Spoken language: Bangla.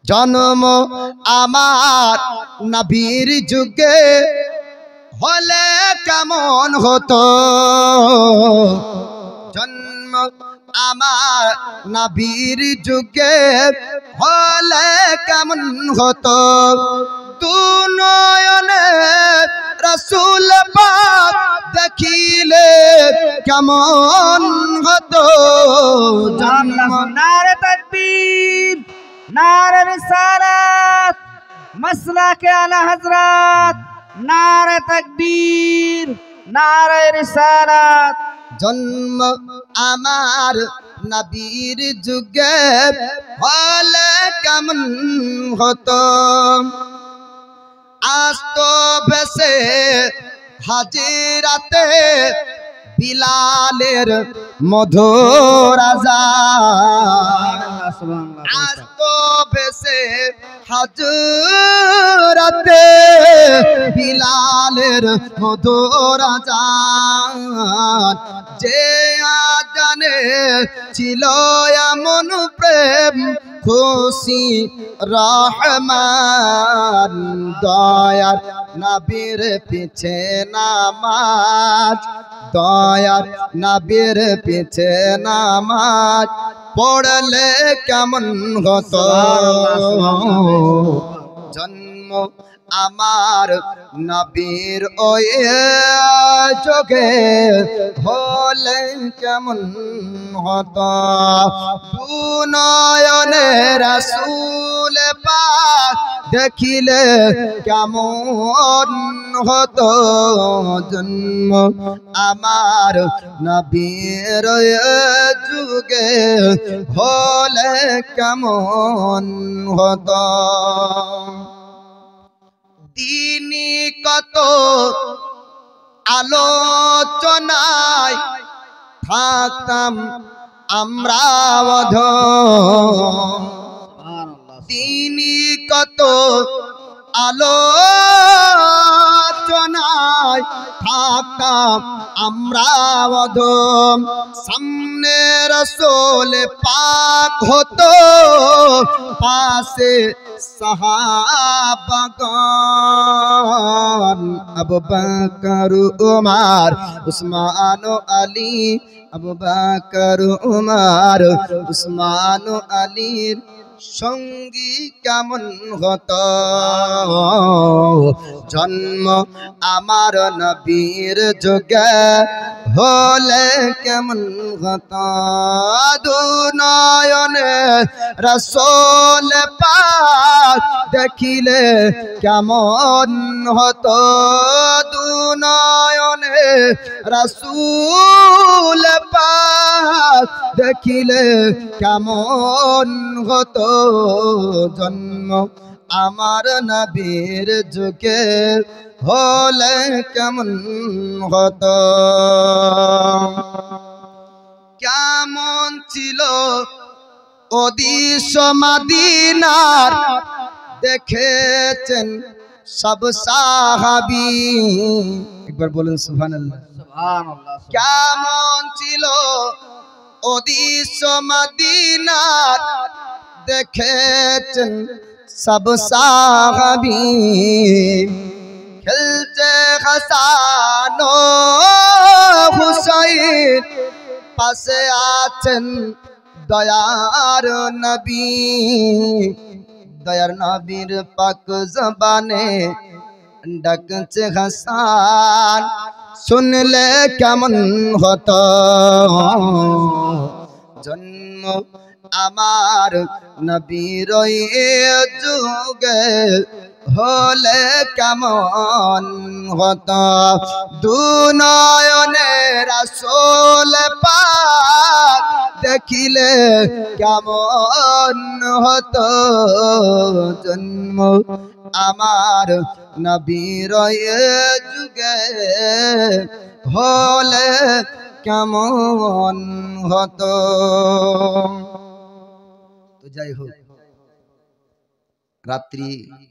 জন্ম আমার নবীর যুগে হলে কেমন হতো, জন্ম আমার নবীর যুগে হলে কেমন হতো। দু নয়নে রাসূল পাক দেখিলে কেমন হতো। জন্ম নারে তাকবীর, নারে রিসালাত, মাসলাকে আলা হযরত, নারে তাকবীর, নারে রিসালাত। জন্ম আমার নবীর যুগে হলে কেমন হতো। আসতো ভেসে হাজিরাতে বিলালের মধুর আযান, আসতো ভেসে হাজিরাতে বিলালের মধুর আযান। যে আজানে ছিল এমন প্রেম খুশি রহমান, দয়ার নবীর পিছে নামাজ, দয়ার নবীর পিছে নামাজ পড়লে কেমন হতো। জন্ম আমার নবীর ওই যুগে হলে কেমন হতো। দু নয়নে রাসূল পাক দেখিলে কেমন হতো। জন্ম আমার নবীর ওই যুগে হলে কেমন হতো। দিনী কত আলোচনায় থাকতাম আমরা অধম, দিনী কত আলোচনায় থাকতাম আমরা অধম। সামনে রাসূল পাক হতো, পাশে সাহাবাগণ, আবু বকর উমর উসমান আলী, আবু বকর উমর উসমান আলীর সঙ্গী কেমন হতো। জন্ম আমার নবীর যুগে হলে কেমন হতো। দু নয়নে রাসূল পাক দেখিলে কেমন হতো। দু নয়নে রাসূল পাক দেখিলে কেমন হতো। জন্ম আমার নবীর যুগে হলে কেমন হতো। কেমন ছিল ওদিশ মদিনার দেখেছেন সব সাহাবী, একবার বলুন সুবহানাল্লাহ। সুবহানাল্লাহ। কেমন ছিল ওদিশ মদিনার দেখেছেন সব সাহাবী, খেলছে হাসান ও হুসাইন, পাশে আছেন দয়ার নবী। দয়ার নবীর পাক জবানে ডাকছে হাসান, শুনলে কেমন হতো। জন্ম আমার নবীর ওই যুগে হলে কেমন হতো। দু নয়নে রাসূল পাক দেখিলে কেমন হতো। জন্ম আমার নবীর ওই যুগে হলে কেমন হতো। তো যাই হোক, রাত্রি অনেক